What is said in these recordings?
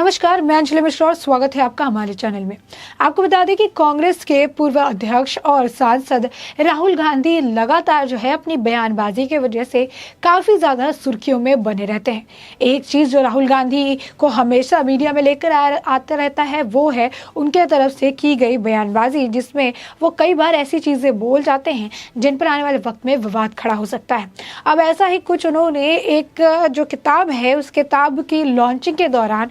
नमस्कार, मैं अंजलि मिश्रा और स्वागत है आपका हमारे चैनल में। आपको बता दें कि कांग्रेस के पूर्व अध्यक्ष और सांसद राहुल गांधी लगातार जो है अपनी बयानबाजी की वजह से काफ़ी ज़्यादा सुर्खियों में बने रहते हैं। एक चीज़ जो राहुल गांधी को हमेशा मीडिया में लेकर आता रहता है वो है उनके तरफ से की गई बयानबाजी, जिसमें वो कई बार ऐसी चीज़ें बोल जाते हैं जिन पर आने वाले वक्त में विवाद खड़ा हो सकता है। अब ऐसा ही कुछ उन्होंने एक जो किताब है उस किताब की लॉन्चिंग के दौरान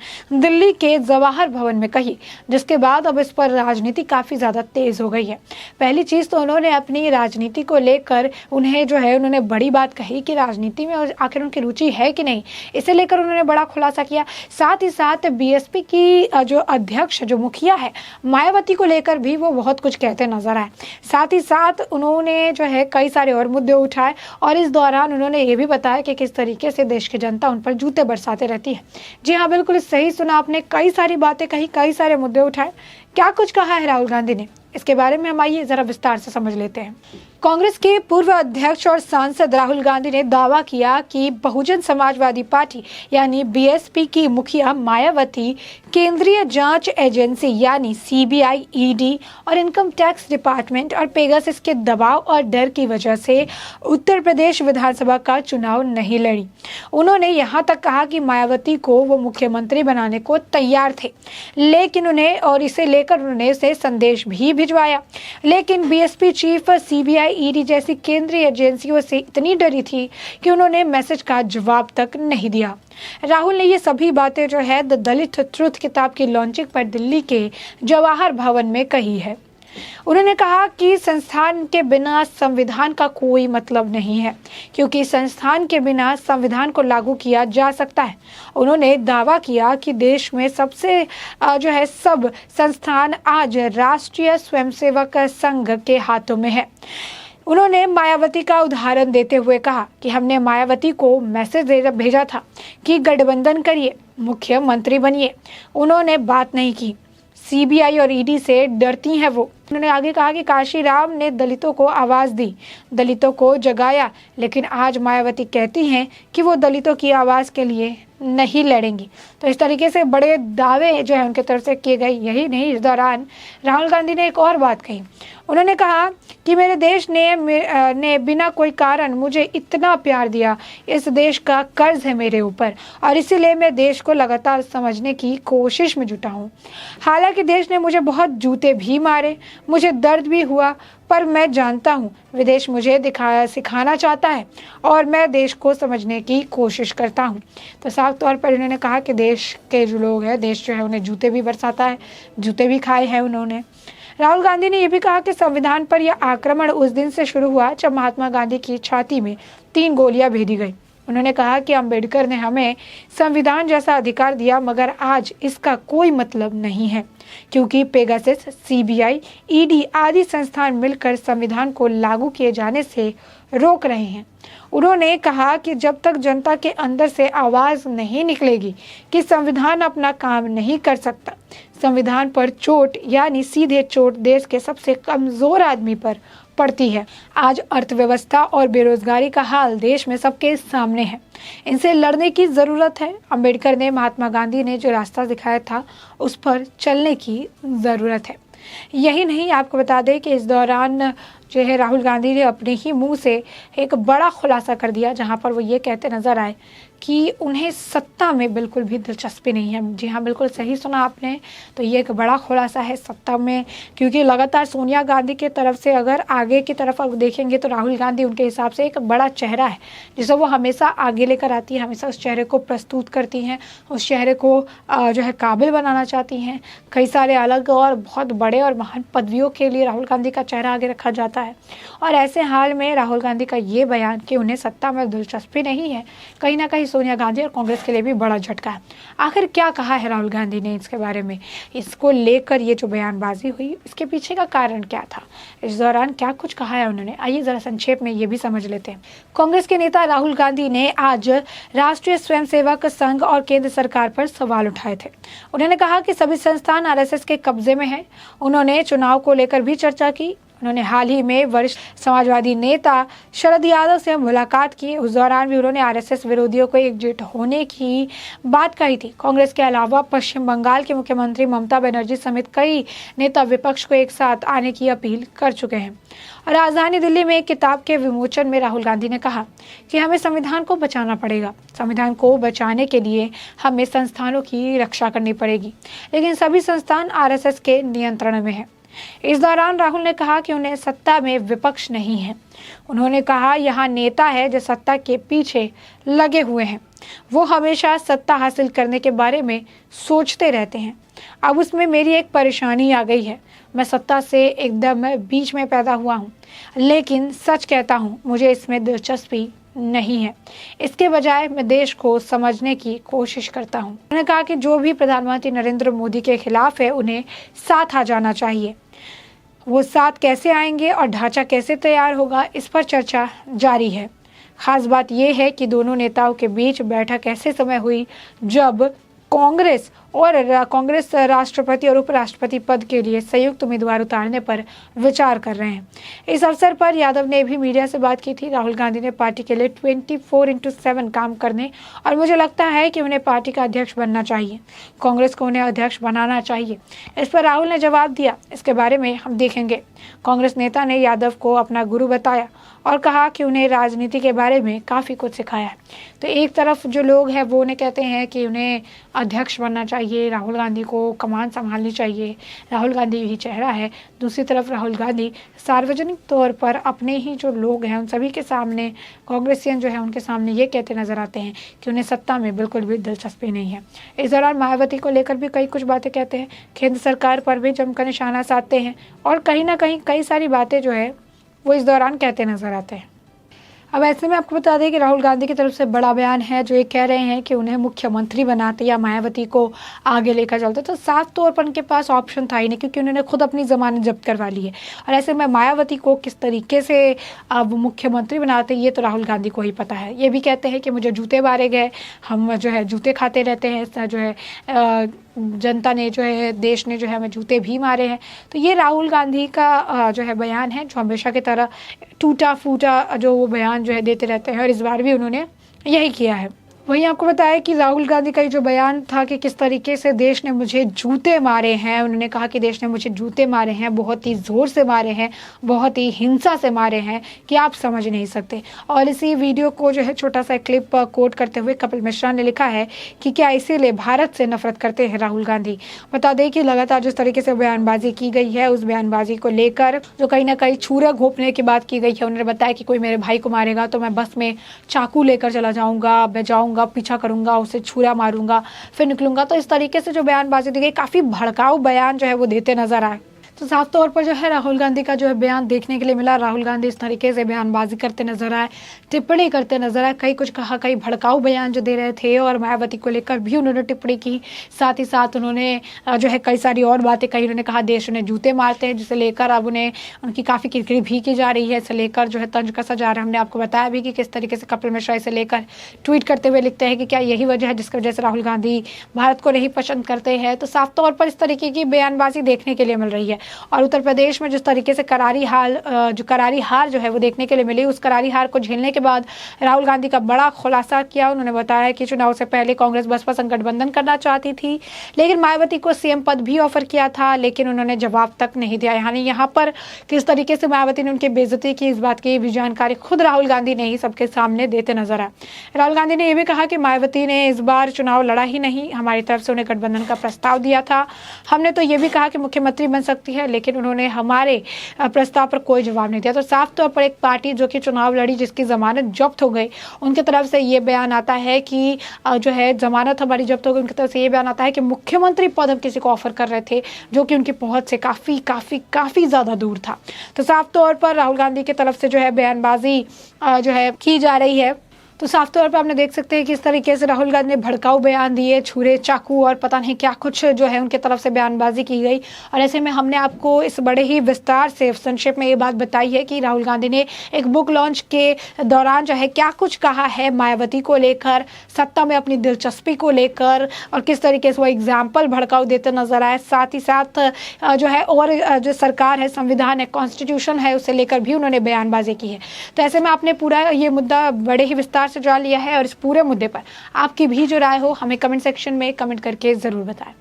दिल्ली के जवाहर भवन में कही, जिसके बाद अब इस पर राजनीति काफ़ी ज़्यादा तेज़ हो गई है। पहली चीज़ तो उन्होंने अपनी राजनीति को लेकर उन्होंने बड़ी बात कही कि राजनीति में आखिर उनकी रुचि है कि नहीं, इसे लेकर उन्होंने बड़ा खुलासा किया। साथ ही साथ बीएसपी की जो अध्यक्ष जो मुखिया है मायावती को लेकर भी वो बहुत कुछ कहते नजर आए। साथ ही साथ उन्होंने जो है कई सारे और मुद्दे उठाए और इस दौरान उन्होंने ये भी बताया कि किस तरीके से देश की जनता उन पर जूते बरसाते रहती है। जी हाँ, बिल्कुल सही सुना आपने, कई सारी बातें कही, कई सारे मुद्दे उठाए। क्या कुछ कहा है राहुल गांधी ने, इसके बारे में हम आइए जरा विस्तार से समझ लेते हैं। कांग्रेस के पूर्व अध्यक्ष और सांसद राहुल गांधी ने दावा किया कि बहुजन समाजवादी पार्टी यानी बीएसपी की मुखिया मायावती केंद्रीय जांच एजेंसी यानी सीबीआई, ईडी और इनकम टैक्स डिपार्टमेंट और पेगासस के दबाव और डर की वजह से उत्तर प्रदेश विधानसभा का चुनाव नहीं लड़ी। उन्होंने यहाँ तक कहा कि मायावती को वो मुख्यमंत्री बनाने को तैयार थे, लेकिन इसे लेकर उन्होंने उसे संदेश भी भिजवाया, लेकिन बीएसपी चीफ सीबीआई, ईडी जैसी केंद्रीय एजेंसियों से इतनी डरी थी कि उन्होंने मैसेज का जवाब तक नहीं दिया। राहुल ने ये सभी बातें जो है द दलित ट्रुथ किताब की लॉन्चिंग पर दिल्ली के जवाहर भवन में कही है। उन्होंने कहा कि संस्थान के बिना संविधान का कोई मतलब नहीं है, क्योंकि संस्थान के बिना संविधान को लागू किया जा सकता है। उन्होंने दावा किया कि देश में सब संस्थान आज राष्ट्रीय स्वयंसेवक संघ के हाथों में है। उन्होंने मायावती का उदाहरण देते हुए कहा कि हमने मायावती को मैसेज भेजा था कि गठबंधन करिए, मुख्यमंत्री बनिए। उन्होंने बात नहीं की। सीबीआई और ईडी से डरती हैं वो। उन्होंने आगे कहा कि काशीराम ने दलितों को आवाज़ दी, दलितों को जगाया, लेकिन आज मायावती कहती हैं कि वो दलितों की आवाज़ के लिए नहीं लड़ेंगी। तो इस तरीके से बड़े दावे जो है उनके तरफ से किए गए। यही नहीं, इस दौरान राहुल गांधी ने एक और बात कही। उन्होंने कहा कि मेरे देश ने बिना कोई कारण मुझे इतना प्यार दिया, इस देश का कर्ज है मेरे ऊपर और इसीलिए मैं देश को लगातार समझने की कोशिश में जुटा हूँ। हालांकि देश ने मुझे बहुत जूते भी मारे, मुझे दर्द भी हुआ, पर मैं जानता हूँ विदेश मुझे सिखाना चाहता है और मैं देश को समझने की कोशिश करता हूँ। तो साफ तौर पर उन्होंने कहा कि देश के जो लोग हैं, देश जो है उन्हें जूते भी बरसाता है, जूते भी खाए हैं उन्होंने। राहुल गांधी ने यह भी कहा कि संविधान पर यह आक्रमण उस दिन से शुरू हुआ जब महात्मा गांधी की छाती में 3 गोलियां भेदी गई। उन्होंने कहा कि अंबेडकर ने हमें संविधान जैसा अधिकार दिया, मगर आज इसका कोई मतलब नहीं है, क्योंकि पेगासस, सीबीआई, ईडी आदि संस्थान मिलकर संविधान को लागू किए जाने से रोक रहे हैं। उन्होंने कहा कि जब तक जनता के अंदर से आवाज़ नहीं निकलेगी कि संविधान अपना काम नहीं कर सकता, संविधान पर चोट यानी सीधे चोट देश के सबसे कमज़ोर आदमी पर पड़ती है। आज अर्थव्यवस्था और बेरोजगारी का हाल देश में सबके सामने है, इनसे लड़ने की ज़रूरत है। अंबेडकर ने, महात्मा गांधी ने जो रास्ता दिखाया था उस पर चलने की ज़रूरत है। यही नहीं, आपको बता दें कि इस दौरान जो है राहुल गांधी ने अपने ही मुंह से एक बड़ा खुलासा कर दिया, जहां पर वो ये कहते नजर आए कि उन्हें सत्ता में बिल्कुल भी दिलचस्पी नहीं है। जी हाँ, बिल्कुल सही सुना आपने। तो ये एक बड़ा खुलासा है सत्ता में, क्योंकि लगातार सोनिया गांधी की तरफ से अगर आगे की तरफ अब देखेंगे तो राहुल गांधी उनके हिसाब से एक बड़ा चेहरा है जिसे वो हमेशा आगे लेकर आती है, हमेशा उस चेहरे को प्रस्तुत करती हैं, उस चेहरे को जो है काबिल बनाना चाहती हैं। कई सारे अलग और बहुत बड़े और महान पदवियों के लिए राहुल गांधी का चेहरा आगे रखा जाता है। और ऐसे हाल में राहुल गांधी का ये बयान कि उन्हें सत्ता में दिलचस्पी नहीं है, कहीं ना कहीं सोनिया गांधी और कांग्रेस के लिए भी बड़ा झटका है। आखिर क्या कहा है राहुल गांधी ने इसके बारे में, इसको लेकर ये जो बयानबाजी हुई इसके पीछे का कारण क्या था, इस दौरान क्या कुछ कहा है उन्होंने, आइए जरा संक्षेप में ये भी समझ लेते हैं। कांग्रेस के नेता राहुल गांधी ने आज राष्ट्रीय स्वयंसेवक संघ और केंद्र सरकार पर सवाल उठाए थे। उन्होंने कहा कि सभी संस्थान आरएसएस के कब्जे में है। उन्होंने चुनाव को लेकर भी चर्चा की। उन्होंने हाल ही में वरिष्ठ समाजवादी नेता शरद यादव से मुलाकात की। उस दौरान भी उन्होंने आरएसएस विरोधियों को एकजुट होने की बात कही थी। कांग्रेस के अलावा पश्चिम बंगाल के मुख्यमंत्री ममता बनर्जी समेत कई नेता विपक्ष को एक साथ आने की अपील कर चुके हैं। और राजधानी दिल्ली में एक किताब के विमोचन में राहुल गांधी ने कहा कि हमें संविधान को बचाना पड़ेगा। संविधान को बचाने के लिए हमें संस्थानों की रक्षा करनी पड़ेगी, लेकिन सभी संस्थान आरएसएस के नियंत्रण में है। इस दौरान राहुल ने कहा कि उन्हें सत्ता में विपक्ष नहीं है। उन्होंने कहा, यहाँ नेता है जो सत्ता के पीछे लगे हुए हैं। वो हमेशा सत्ता हासिल करने के बारे में सोचते रहते हैं। अब उसमें मेरी एक परेशानी आ गई है। मैं सत्ता से एकदम बीच में पैदा हुआ हूँ, लेकिन सच कहता हूँ मुझे इसमें दिलचस्पी नहीं है। इसके बजाय मैं देश को समझने की कोशिश करता हूँ। उन्होंने कहा कि जो भी प्रधानमंत्री नरेंद्र मोदी के खिलाफ है उन्हें साथ आ जाना चाहिए। वो साथ कैसे आएंगे और ढांचा कैसे तैयार होगा, इस पर चर्चा जारी है। खास बात यह है कि दोनों नेताओं के बीच बैठक ऐसे समय हुई जब कांग्रेस राष्ट्रपति और उपराष्ट्रपति पद के लिए संयुक्त उम्मीदवार उतारने पर विचार कर रहे हैं। इस अवसर पर यादव ने भी मीडिया से बात की थी। राहुल गांधी ने पार्टी के लिए 24/7 काम करने और मुझे लगता है कि उन्हें पार्टी का अध्यक्ष बनना चाहिए। कांग्रेस को उन्हें अध्यक्ष बनाना चाहिए। इस पर राहुल ने जवाब दिया, इसके बारे में हम देखेंगे। कांग्रेस नेता ने यादव को अपना गुरु बताया और कहा कि उन्हें राजनीति के बारे में काफ़ी कुछ सिखाया है। तो एक तरफ जो लोग हैं वो उन्हें कहते हैं कि उन्हें अध्यक्ष बनना चाहिए, राहुल गांधी को कमान संभालनी चाहिए, राहुल गांधी ही चेहरा है। दूसरी तरफ राहुल गांधी सार्वजनिक तौर पर अपने ही जो लोग हैं उन सभी के सामने, कांग्रेसियन जो है उनके सामने ये कहते नजर आते हैं कि उन्हें सत्ता में बिल्कुल भी दिलचस्पी नहीं है। इस दौरान मायावती को लेकर भी कई कुछ बातें कहते हैं, केंद्र सरकार पर भी जमकर निशाना साधते हैं और कहीं ना कहीं कई सारी बातें जो है वो इस दौरान कहते नजर आते हैं। अब ऐसे में आपको बता दें कि राहुल गांधी की तरफ से बड़ा बयान है, जो ये कह रहे हैं कि उन्हें मुख्यमंत्री बनाते या मायावती को आगे लेकर चलते। तो साफ तौर पर उनके पास ऑप्शन था ही नहीं, क्योंकि उन्होंने खुद अपनी जमानत जब्त करवा ली है। और ऐसे में मायावती को किस तरीके से अब मुख्यमंत्री बनाते ये तो राहुल गांधी को ही पता है। ये भी कहते हैं कि मुझे जूते मारे गए, हम जो है जूते खाते रहते हैं, जो है जनता ने जो है, देश ने जो है हमें जूते भी मारे हैं। तो ये राहुल गांधी का जो है बयान है, जो हमेशा की तरह टूटा फूटा जो वो बयान जो है देते रहते हैं और इस बार भी उन्होंने यही किया है। वहीं आपको बताया कि राहुल गांधी का जो बयान था कि किस तरीके से देश ने मुझे जूते मारे हैं, उन्होंने कहा कि देश ने मुझे जूते मारे हैं, बहुत ही ज़ोर से मारे हैं, बहुत ही हिंसा से मारे हैं कि आप समझ नहीं सकते। और इसी वीडियो को जो है छोटा सा क्लिप कोट करते हुए कपिल मिश्रा ने लिखा है कि क्या इसीलिए भारत से नफरत करते हैं राहुल गांधी। बता दें कि लगातार जिस तरीके से बयानबाजी की गई है, उस बयानबाजी को लेकर जो कहीं ना कहीं छुरा घोंपने की बात की गई है। उन्होंने बताया कि कोई मेरे भाई को मारेगा तो मैं बस में चाकू लेकर चला जाऊँगा, मैं जाऊँगा, पीछा करूंगा, उसे छुरा मारूंगा, फिर निकलूंगा। तो इस तरीके से जो बयानबाजी दी गई, काफी भड़काऊ बयान जो है वो देते नजर आए। तो साफ तौर पर जो है राहुल गांधी का जो है बयान देखने के लिए मिला। राहुल गांधी इस तरीके से बयानबाजी करते नजर आए, टिप्पणी करते नजर आए, कई कुछ कहा, कई भड़काऊ बयान जो दे रहे थे और मायावती को लेकर भी उन्होंने टिप्पणी की। साथ ही साथ उन्होंने जो है कई सारी और बातें कही। उन्होंने कहा देश उन्हें जूते मारते हैं, जिसे लेकर अब उन्हें उनकी काफ़ी किरकिरी भी की जा रही है। इसे लेकर जो है तंज कसा जा रहा है। हमने आपको बताया भी कि किस तरीके से कपिल मिश्रा इसे लेकर ट्वीट करते हुए लिखते हैं कि क्या यही वजह है जिसकी वजह से राहुल गांधी भारत को नहीं पसंद करते हैं। तो साफ तौर पर इस तरीके की बयानबाजी देखने के लिए मिल रही है। और उत्तर प्रदेश में जिस तरीके से करारी हार जो है वो देखने के लिए मिली, उस करारी हार को झेलने के बाद राहुल गांधी का बड़ा खुलासा किया। उन्होंने बताया कि चुनाव से पहले कांग्रेस बसपा संग गठबंधन करना चाहती थी, लेकिन मायावती को सीएम पद भी ऑफर किया था, लेकिन उन्होंने जवाब तक नहीं दिया। यानी यहाँ पर किस तरीके से मायावती ने उनकी बेइज्जती की, इस बात की भी जानकारी खुद राहुल गांधी ने ही सबके सामने देते नजर आए। राहुल गांधी ने यह भी कहा कि मायावती ने इस बार चुनाव लड़ा ही नहीं, हमारी तरफ से उन्हें गठबंधन का प्रस्ताव दिया था। हमने तो ये भी कहा कि मुख्यमंत्री बन सकती है, लेकिन उन्होंने हमारे प्रस्ताव पर कोई जवाब नहीं दिया। तो साफ तौर पर एक पार्टी जो कि चुनाव लड़ी, जिसकी जमानत जब्त हो गई, उनकी तरफ से ये बयान आता है कि जो है जमानत हमारी जब्त हो गई। उनकी तरफ से ये बयान आता है कि मुख्यमंत्री पद हम किसी को ऑफर कर रहे थे, जो कि उनकी पहुंच से काफी ज्यादा दूर था। तो साफ तौर पर राहुल गांधी की तरफ से जो है बयानबाजी जो है की जा रही है। तो साफ तौर पर आपने देख सकते हैं कि इस तरीके से राहुल गांधी ने भड़काऊ बयान दिए, छुरे चाकू और पता नहीं क्या कुछ जो है उनके तरफ से बयानबाजी की गई। और ऐसे में हमने आपको इस बड़े ही विस्तार से संक्षेप में ये बात बताई है कि राहुल गांधी ने एक बुक लॉन्च के दौरान जो है क्या कुछ कहा है मायावती को लेकर, सत्ता में अपनी दिलचस्पी को लेकर, और किस तरीके से वो एग्जाम्पल भड़काऊ देते नजर आए। साथ ही साथ जो है और जो सरकार है, संविधान है, कॉन्स्टिट्यूशन है, उसे लेकर भी उन्होंने बयानबाजी की है। तो ऐसे में आपने पूरा ये मुद्दा बड़े ही विस्तार से जान लिया है और इस पूरे मुद्दे पर आपकी भी जो राय हो हमें कमेंट सेक्शन में कमेंट करके ज़रूर बताएं।